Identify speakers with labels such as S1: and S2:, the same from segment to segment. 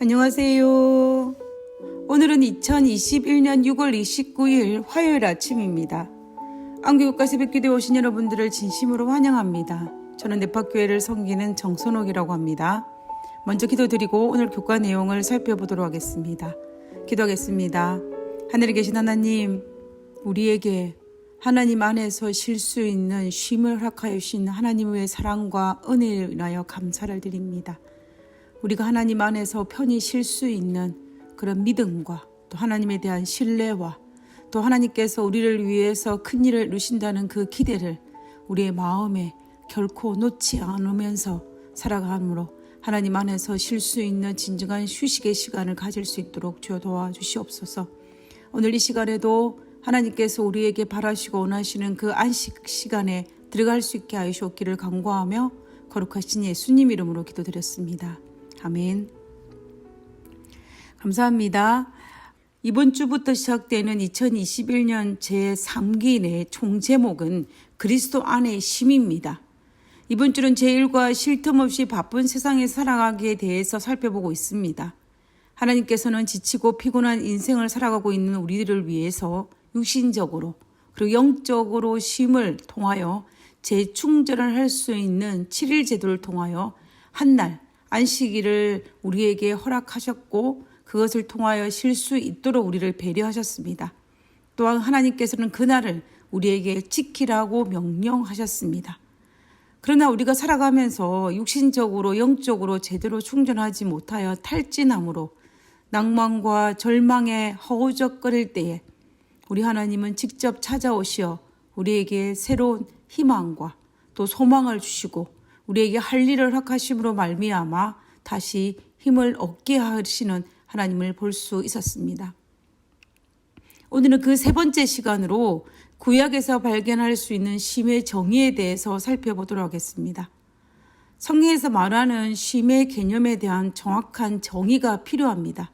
S1: 안녕하세요. 오늘은 2021년 6월 29일 화요일 아침입니다. 안교육과 새벽기도에 오신 여러분들을 진심으로 환영합니다. 저는 넷파교회를 섬기는 정선옥이라고 합니다. 먼저 기도드리고 오늘 교과 내용을 살펴보도록 하겠습니다. 기도하겠습니다. 하늘에 계신 하나님, 우리에게 하나님 안에서 쉴 수 있는 쉼을 허락하여 주신 하나님의 사랑과 은혜를 인하여 감사를 드립니다. 우리가 하나님 안에서 편히 쉴 수 있는 그런 믿음과 또 하나님에 대한 신뢰와 또 하나님께서 우리를 위해서 큰 일을 이루신다는 그 기대를 우리의 마음에 결코 놓지 않으면서 살아감으로 하나님 안에서 쉴 수 있는 진정한 휴식의 시간을 가질 수 있도록 주여 도와주시옵소서. 오늘 이 시간에도 하나님께서 우리에게 바라시고 원하시는 그 안식 시간에 들어갈 수 있게 하여 주옵기를 간구하며 거룩하신 예수님 이름으로 기도드렸습니다. 아멘. 감사합니다. 이번 주부터 시작되는 2021년 제3기의 총제목은 그리스도 안의 쉼입니다. 이번 주는 제1과 쉴 틈 없이 바쁜 세상에 살아가기에 대해서 살펴보고 있습니다. 하나님께서는 지치고 피곤한 인생을 살아가고 있는 우리들을 위해서 육신적으로 그리고 영적으로 쉼을 통하여 재충전을 할 수 있는 7일 제도를 통하여 한날 안식일을 우리에게 허락하셨고 그것을 통하여 쉴 수 있도록 우리를 배려하셨습니다. 또한 하나님께서는 그날을 우리에게 지키라고 명령하셨습니다. 그러나 우리가 살아가면서 육신적으로 영적으로 제대로 충전하지 못하여 탈진함으로 낭만과 절망에 허우적거릴 때에 우리 하나님은 직접 찾아오시어 우리에게 새로운 희망과 또 소망을 주시고 우리에게 할 일을 허락하심으로 말미암아 다시 힘을 얻게 하시는 하나님을 볼 수 있었습니다. 오늘은 그 세 번째 시간으로 구약에서 발견할 수 있는 쉼의 정의에 대해서 살펴보도록 하겠습니다. 성경에서 말하는 쉼의 개념에 대한 정확한 정의가 필요합니다.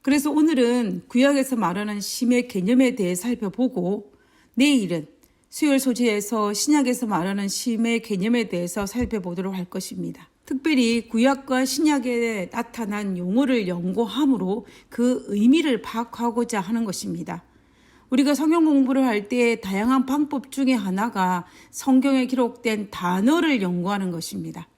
S1: 그래서 오늘은 구약에서 말하는 쉼의 개념에 대해 살펴보고 내일은 수요일 소재에서 신약에서 말하는 쉼의 개념에 대해서 살펴보도록 할 것입니다. 특별히 구약과 신약에 나타난 용어를 연구함으로 그 의미를 파악하고자 하는 것입니다. 우리가 성경 공부를 할 때 다양한 방법 중에 하나가 성경에 기록된 단어를 연구하는 것입니다.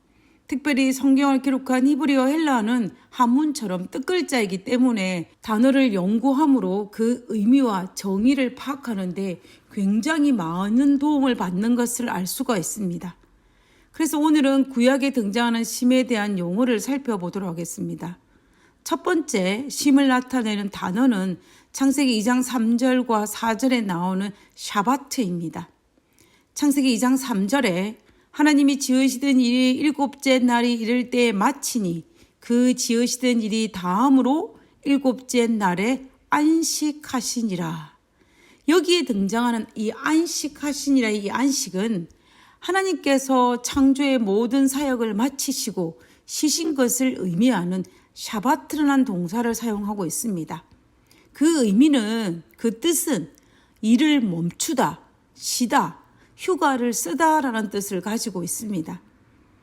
S1: 특별히 성경을 기록한 히브리어 헬라어는 한문처럼 뜻글자이기 때문에 단어를 연구함으로 그 의미와 정의를 파악하는 데 굉장히 많은 도움을 받는 것을 알 수가 있습니다. 그래서 오늘은 구약에 등장하는 쉼에 대한 용어를 살펴보도록 하겠습니다. 첫 번째 쉼을 나타내는 단어는 창세기 2장 3절과 4절에 나오는 샤바트입니다. 창세기 2장 3절에 하나님이 지으시던 일이 일곱째 날이 이를 때에 마치니 그 지으시던 일이 다음으로 일곱째 날에 안식하시니라. 여기에 등장하는 이 안식하시니라 이 안식은 하나님께서 창조의 모든 사역을 마치시고 쉬신 것을 의미하는 샤바트라는 동사를 사용하고 있습니다. 그 의미는 그 뜻은 일을 멈추다, 쉬다, 휴가를 쓰다라는 뜻을 가지고 있습니다.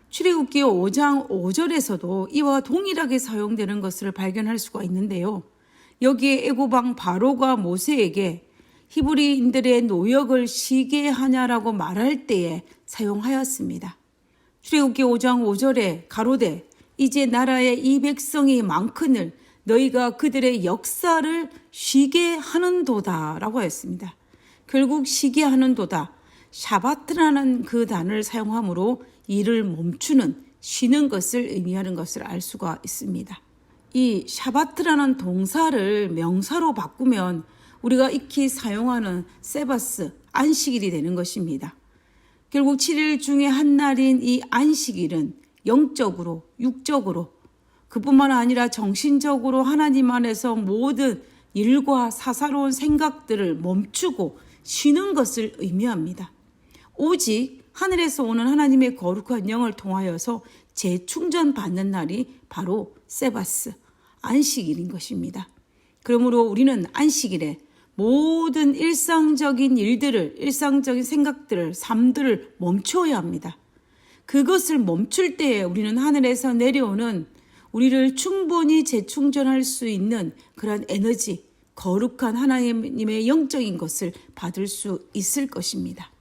S1: 출애굽기 5장 5절에서도 이와 동일하게 사용되는 것을 발견할 수가 있는데요. 여기에 애굽왕 바로가 모세에게 히브리인들의 노역을 쉬게 하냐라고 말할 때에 사용하였습니다. 출애굽기 5장 5절에 가로되 이제 나라에 이 백성이 많거늘 너희가 그들의 역사를 쉬게 하는도다 라고 하였습니다. 결국 쉬게 하는도다. 샤바트라는 그 단어를 사용함으로 일을 멈추는 쉬는 것을 의미하는 것을 알 수가 있습니다. 이 샤바트라는 동사를 명사로 바꾸면 우리가 익히 사용하는 세바스, 안식일이 되는 것입니다. 결국 7일 중에 한 날인 이 안식일은 영적으로, 육적으로 그뿐만 아니라 정신적으로 하나님 안에서 모든 일과 사사로운 생각들을 멈추고 쉬는 것을 의미합니다. 오직 하늘에서 오는 하나님의 거룩한 영을 통하여서 재충전받는 날이 바로 세바스, 안식일인 것입니다. 그러므로 우리는 안식일에 모든 일상적인 일들을, 일상적인 생각들을, 삶들을 멈춰야 합니다. 그것을 멈출 때에 우리는 하늘에서 내려오는 우리를 충분히 재충전할 수 있는 그런 에너지, 거룩한 하나님의 영적인 것을 받을 수 있을 것입니다.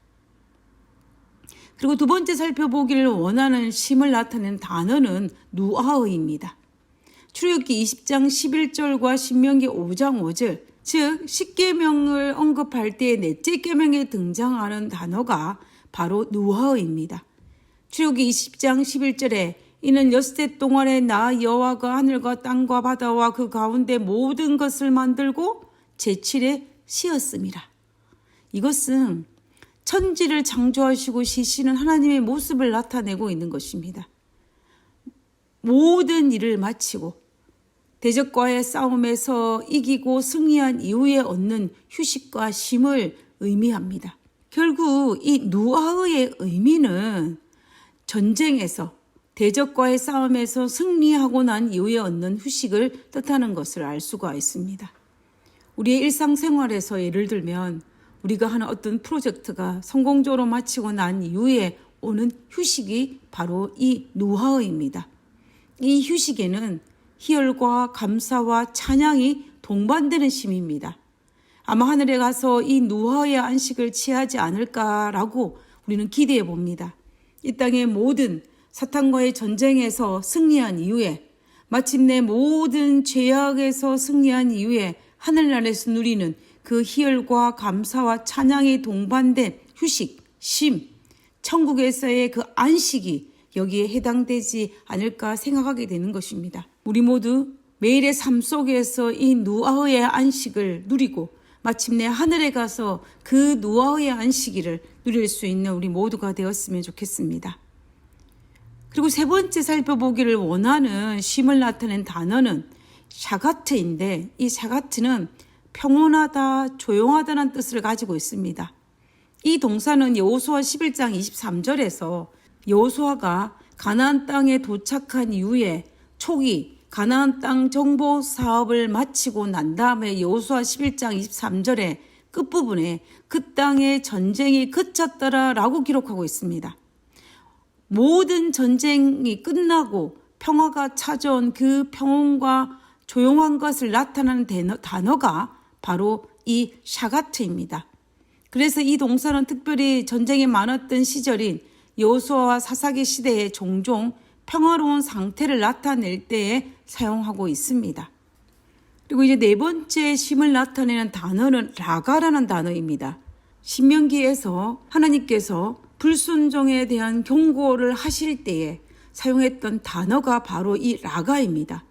S1: 그리고 두 번째 살펴보기를 원하는 쉼을 나타내는 단어는 누아흐입니다. 출애굽기 20장 11절과 신명기 5장 5절, 즉 10계명을 언급할 때 넷째 계명에 등장하는 단어가 바로 누아흐입니다. 출애굽기 20장 11절에 이는 엿새 동안에 나 여호와가 하늘과 땅과 바다와 그 가운데 모든 것을 만들고 제7에 쉬었음이라. 이것은 천지를 창조하시고 쉬시는 하나님의 모습을 나타내고 있는 것입니다. 모든 일을 마치고 대적과의 싸움에서 이기고 승리한 이후에 얻는 휴식과 쉼을 의미합니다. 결국 이 누아흐의 의미는 전쟁에서 대적과의 싸움에서 승리하고 난 이후에 얻는 휴식을 뜻하는 것을 알 수가 있습니다. 우리의 일상생활에서 예를 들면 우리가 하는 어떤 프로젝트가 성공적으로 마치고 난 이후에 오는 휴식이 바로 이 누아흐입니다. 이 휴식에는 희열과 감사와 찬양이 동반되는 쉼입니다. 아마 하늘에 가서 이 누아흐의 안식을 취하지 않을까라고 우리는 기대해 봅니다. 이 땅의 모든 사탄과의 전쟁에서 승리한 이후에 마침내 모든 죄악에서 승리한 이후에 하늘나라에서 누리는 그 희열과 감사와 찬양이 동반된 휴식, 쉼, 천국에서의 그 안식이 여기에 해당되지 않을까 생각하게 되는 것입니다. 우리 모두 매일의 삶 속에서 이 누아흐의 안식을 누리고 마침내 하늘에 가서 그 누아흐의 안식일을 누릴 수 있는 우리 모두가 되었으면 좋겠습니다. 그리고 세 번째 살펴보기를 원하는 쉼을 나타낸 단어는 샤가트인데, 이 샤가트는 평온하다, 조용하다는 뜻을 가지고 있습니다. 이 동사는 여호수아 11장 23절에서 여호수아가 가나안 땅에 도착한 이후에 초기 가나안 땅 정보 사업을 마치고 난 다음에 여호수아 11장 23절에 끝부분에 그 땅의 전쟁이 그쳤더라라고 기록하고 있습니다. 모든 전쟁이 끝나고 평화가 찾아온 그 평온과 조용한 것을 나타내는 단어가 바로 이 샤가트입니다. 그래서 이 동사는 특별히 전쟁이 많았던 시절인 여호수아와 사사기 시대에 종종 평화로운 상태를 나타낼 때에 사용하고 있습니다. 그리고 이제 네 번째 쉼을 나타내는 단어는 라가라는 단어입니다. 신명기에서 하나님께서 불순종에 대한 경고를 하실 때에 사용했던 단어가 바로 이 라가입니다.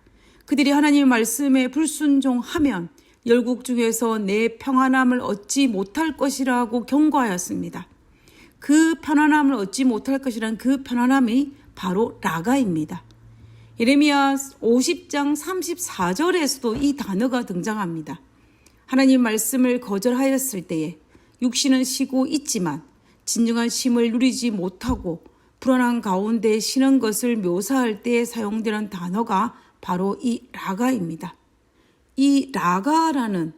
S1: 그들이 하나님의 말씀에 불순종하면 열국 중에서 내 평안함을 얻지 못할 것이라고 경고하였습니다. 그 편안함을 얻지 못할 것이란 그 편안함이 바로 라가입니다. 예레미야 50장 34절에서도 이 단어가 등장합니다. 하나님 말씀을 거절하였을 때에 육신은 쉬고 있지만 진정한 쉼을 누리지 못하고 불안한 가운데 쉬는 것을 묘사할 때 사용되는 단어가 바로 이 라가입니다. 이 라가라는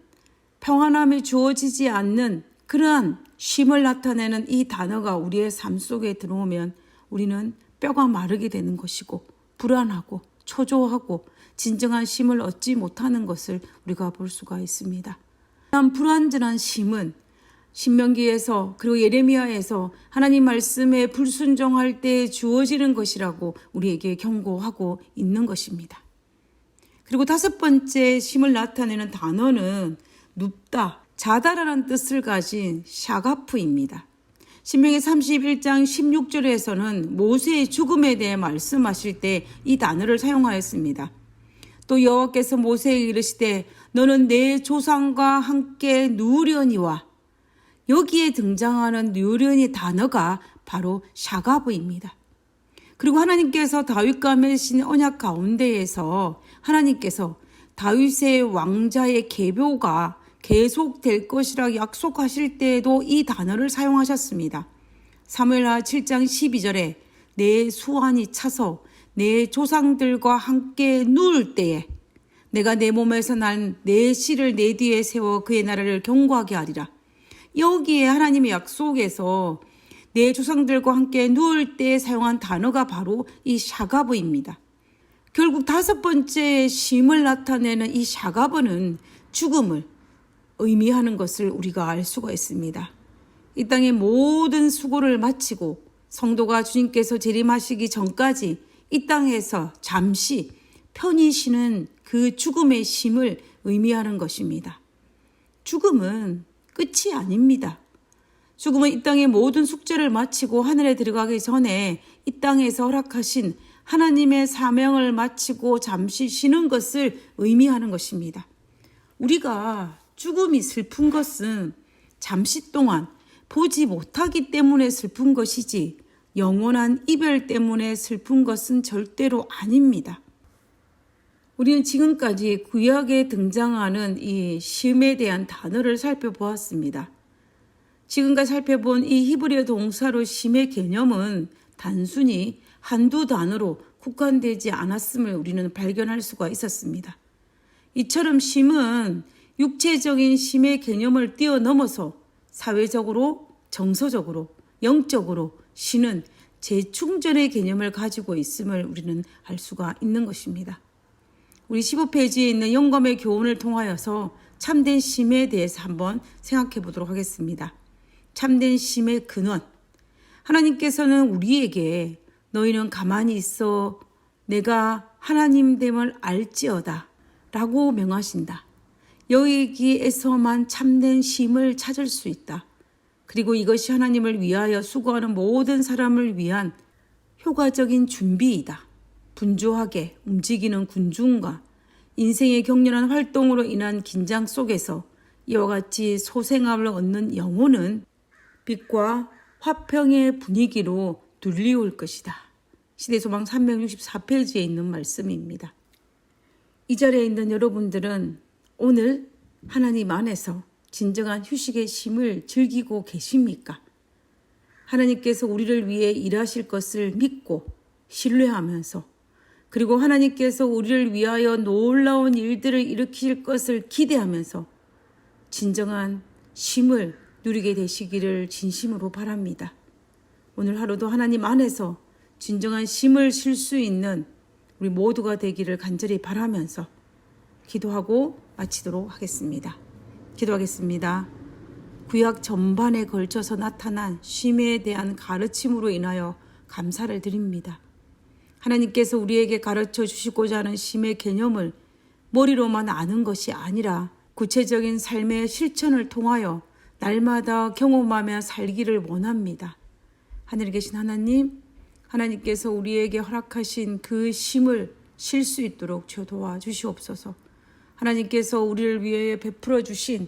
S1: 평안함이 주어지지 않는 그러한 쉼을 나타내는 이 단어가 우리의 삶 속에 들어오면 우리는 뼈가 마르게 되는 것이고 불안하고 초조하고 진정한 쉼을 얻지 못하는 것을 우리가 볼 수가 있습니다. 불완전한 쉼은 신명기에서 그리고 예레미야에서 하나님 말씀에 불순종할 때 주어지는 것이라고 우리에게 경고하고 있는 것입니다. 그리고 다섯 번째 쉼을 나타내는 단어는 눕다, 자다라는 뜻을 가진 샤가프입니다. 신명기 31장 16절에서는 모세의 죽음에 대해 말씀하실 때 이 단어를 사용하였습니다. 또 여호와께서 모세에게 이르시되 너는 내 조상과 함께 누우려니와, 여기에 등장하는 누우려니 단어가 바로 샤가브입니다. 그리고 하나님께서 다윗과 맺으신 언약 가운데에서 하나님께서 다윗의 왕자의 계보가 계속될 것이라 약속하실 때에도 이 단어를 사용하셨습니다. 사무엘하 7장 12절에 내 수완이 차서 내 조상들과 함께 누울 때에 내가 내 몸에서 난 내 씨를 내 뒤에 세워 그의 나라를 경고하게 하리라. 여기에 하나님의 약속에서 내 조상들과 함께 누울 때 사용한 단어가 바로 이 샤가브입니다. 결국 다섯 번째 쉼을 나타내는 이 샤가버는 죽음을 의미하는 것을 우리가 알 수가 있습니다. 이 땅의 모든 수고를 마치고 성도가 주님께서 재림하시기 전까지 이 땅에서 잠시 편히 쉬는 그 죽음의 쉼을 의미하는 것입니다. 죽음은 끝이 아닙니다. 죽음은 이 땅의 모든 숙제를 마치고 하늘에 들어가기 전에 이 땅에서 허락하신 하나님의 사명을 마치고 잠시 쉬는 것을 의미하는 것입니다. 우리가 죽음이 슬픈 것은 잠시 동안 보지 못하기 때문에 슬픈 것이지 영원한 이별 때문에 슬픈 것은 절대로 아닙니다. 우리는 지금까지 구약에 등장하는 이 쉼에 대한 단어를 살펴보았습니다. 지금까지 살펴본 이 히브리어 동사로 쉼의 개념은 단순히 한두 단어로 국한되지 않았음을 우리는 발견할 수가 있었습니다. 이처럼 쉼은 육체적인 쉼의 개념을 뛰어넘어서 사회적으로, 정서적으로, 영적으로 쉬는 재충전의 개념을 가지고 있음을 우리는 알 수가 있는 것입니다. 우리 15페이지에 있는 영감의 교훈을 통하여서 참된 쉼에 대해서 한번 생각해 보도록 하겠습니다. 참된 쉼의 근원. 하나님께서는 우리에게 너희는 가만히 있어 내가 하나님됨을 알지어다 라고 명하신다. 여기에서만 참된 쉼을 찾을 수 있다. 그리고 이것이 하나님을 위하여 수고하는 모든 사람을 위한 효과적인 준비이다. 분주하게 움직이는 군중과 인생의 격렬한 활동으로 인한 긴장 속에서 이와 같이 소생함을 얻는 영혼은 빛과 화평의 분위기로 둘리올 것이다. 시대소망 364페이지에 있는 말씀입니다. 이 자리에 있는 여러분들은 오늘 하나님 안에서 진정한 휴식의 쉼을 즐기고 계십니까? 하나님께서 우리를 위해 일하실 것을 믿고 신뢰하면서 그리고 하나님께서 우리를 위하여 놀라운 일들을 일으킬 것을 기대하면서 진정한 쉼을 누리게 되시기를 진심으로 바랍니다. 오늘 하루도 하나님 안에서 진정한 쉼을 쉴 수 있는 우리 모두가 되기를 간절히 바라면서 기도하고 마치도록 하겠습니다. 기도하겠습니다. 구약 전반에 걸쳐서 나타난 쉼에 대한 가르침으로 인하여 감사를 드립니다. 하나님께서 우리에게 가르쳐 주시고자 하는 쉼의 개념을 머리로만 아는 것이 아니라 구체적인 삶의 실천을 통하여 날마다 경험하며 살기를 원합니다. 하늘에 계신 하나님, 하나님께서 우리에게 허락하신 그 쉼을 쉴 수 있도록 주여 도와주시옵소서. 하나님께서 우리를 위해 베풀어 주신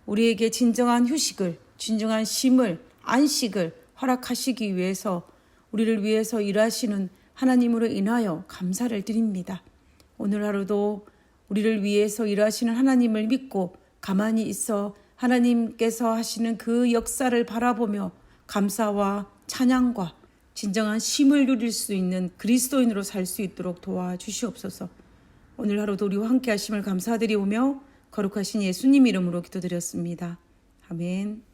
S1: 우리에게 진정한 휴식을, 진정한 쉼을, 안식을 허락하시기 위해서 우리를 위해서 일하시는 하나님으로 인하여 감사를 드립니다. 오늘 하루도 우리를 위해서 일하시는 하나님을 믿고 가만히 있어 하나님께서 하시는 그 역사를 바라보며 감사와 찬양과 진정한 쉼을 누릴 수 있는 그리스도인으로 살 수 있도록 도와주시옵소서. 오늘 하루도 우리와 함께 하심을 감사드리오며 거룩하신 예수님 이름으로 기도드렸습니다. 아멘.